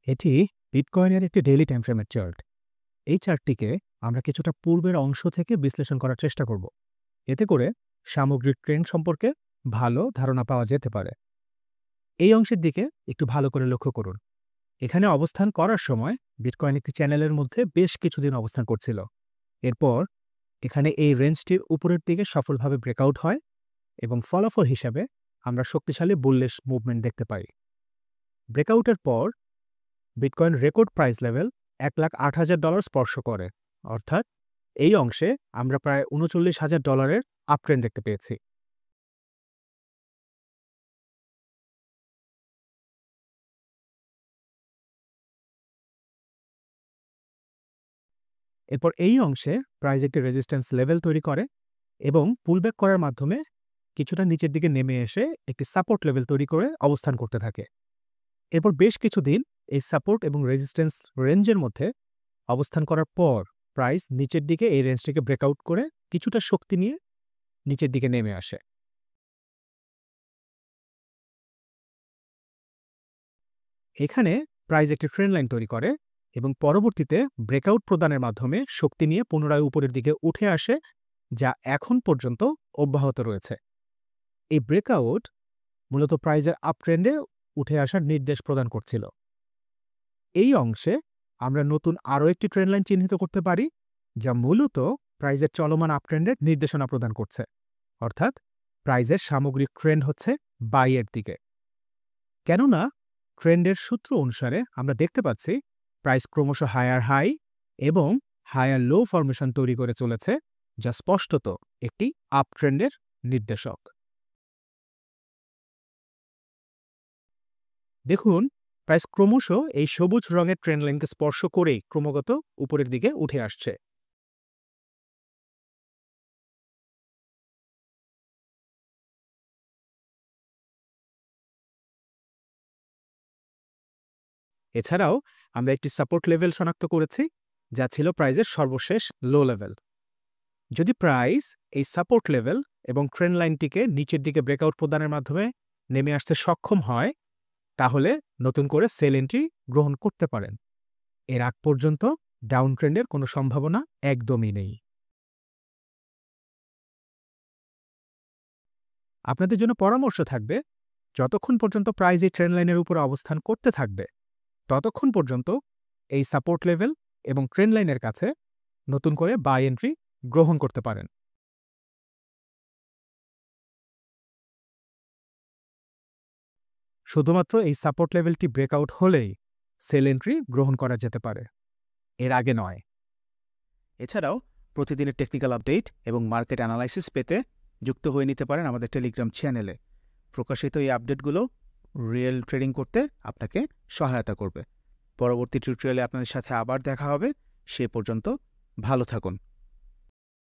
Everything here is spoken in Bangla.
এটি বিটকয়েনের একটি ডেইলি টাইম ফ্রেমের চার্ট। এই চার্টটিকে আমরা কিছুটা পূর্বের অংশ থেকে বিশ্লেষণ করার চেষ্টা করব। এতে করে সামগ্রিক ট্রেন্ড সম্পর্কে ভালো ধারণা পাওয়া যেতে পারে। এই অংশের দিকে একটু ভালো করে লক্ষ্য করুন। এখানে অবস্থান করার সময় বিটকয়েন একটি চ্যানেলের মধ্যে বেশ কিছুদিন অবস্থান করছিল। এরপর এখানে এই রেঞ্জটির উপরের দিকে সফলভাবে ব্রেকআউট হয় এবং ফলাফল হিসাবে আমরা শক্তিশালী বুলিশ মুভমেন্ট দেখতে পাই। ব্রেকআউটের পর বিটকয়েন রেকর্ড প্রাইস লেভেল $1,08,000 স্পর্শ করে, অর্থাৎ এই অংশে আমরা প্রায় $39,000 আপট্রেন্ড দেখতে পেয়েছি। এরপর এই অংশে প্রাইস একটি রেজিস্ট্যান্স লেভেল তৈরি করে এবং পুলব্যাক করার মাধ্যমে কিছুটা নিচের দিকে নেমে এসে একটি সাপোর্ট লেভেল তৈরি করে অবস্থান করতে থাকে। এরপর বেশ কিছুদিন এই সাপোর্ট এবং রেজিস্ট্যান্স রেঞ্জের মধ্যে অবস্থান করার পর প্রাইস নিচের দিকে এই রেঞ্জটিকে ব্রেকআউট করে কিছুটা শক্তি নিয়ে নিচের দিকে নেমে আসে। এখানে প্রাইস একটি ট্রেন্ড লাইন তৈরি করে এবং পরবর্তীতে ব্রেকআউট প্রদানের মাধ্যমে শক্তি নিয়ে পুনরায় উপরের দিকে উঠে আসে, যা এখন পর্যন্ত অব্যাহত রয়েছে। এই ব্রেকআউট মূলত প্রাইজের আপট্রেন্ডে উঠে আসার নির্দেশ প্রদান করছিল। এই অংশে আমরা নতুন আরও একটি ট্রেন্ড লাইন চিহ্নিত করতে পারি, যা মূলত প্রাইজের চলমান আপট্রেন্ডের নির্দেশনা প্রদান করছে, অর্থাৎ প্রাইজের সামগ্রিক ট্রেন্ড হচ্ছে বাইয়ের দিকে। কেননা ট্রেন্ডের সূত্র অনুসারে আমরা দেখতে পাচ্ছি প্রাইস ক্রমশ হায়ার হাই এবং হায়ার লো ফরমেশন তৈরি করে চলেছে, যা স্পষ্টত একটি আপ ট্রেন্ডের নির্দেশক। দেখুন, প্রাইস ক্রমশ এই সবুজ রঙের ট্রেন্ড লাইনকে স্পর্শ করেই ক্রমাগত উপরের দিকে উঠে আসছে। এছাড়াও আমরা একটি সাপোর্ট লেভেল শনাক্ত করেছি, যা ছিল প্রাইজের সর্বশেষ লো লেভেল। যদি প্রাইস এই সাপোর্ট লেভেল এবং ট্রেন্ড লাইনটিকে নিচের দিকে ব্রেকআউট প্রদানের মাধ্যমে নেমে আসতে সক্ষম হয়, তাহলে নতুন করে সেল এন্ট্রি গ্রহণ করতে পারেন। এর আগ পর্যন্ত ডাউন ট্রেন্ডের কোনো সম্ভাবনা একদমই নেই। আপনাদের জন্য পরামর্শ থাকবে, যতক্ষণ পর্যন্ত প্রাইস এই ট্রেন্ড লাইনের উপর অবস্থান করতে থাকবে, ততক্ষণ পর্যন্ত এই সাপোর্ট লেভেল এবং ট্রেন্ড লাইনের কাছে নতুন করে বাই এন্ট্রি গ্রহণ করতে পারেন। শুধুমাত্র এই সাপোর্ট লেভেলটি ব্রেকআউট হলেই সেল এন্ট্রি গ্রহণ করা যেতে পারে, এর আগে নয়। এছাড়াও প্রতিদিনের টেকনিক্যাল আপডেট এবং মার্কেট অ্যানালাইসিস পেতে যুক্ত হয়ে নিতে পারেন আমাদের টেলিগ্রাম চ্যানেলে। প্রকাশিত এই আপডেটগুলো রিয়েল ট্রেডিং করতে আপনাকে সহায়তা করবে। পরবর্তী টিউটোরিয়ালে আপনাদের সাথে আবার দেখা হবে। সে পর্যন্ত ভালো থাকুন।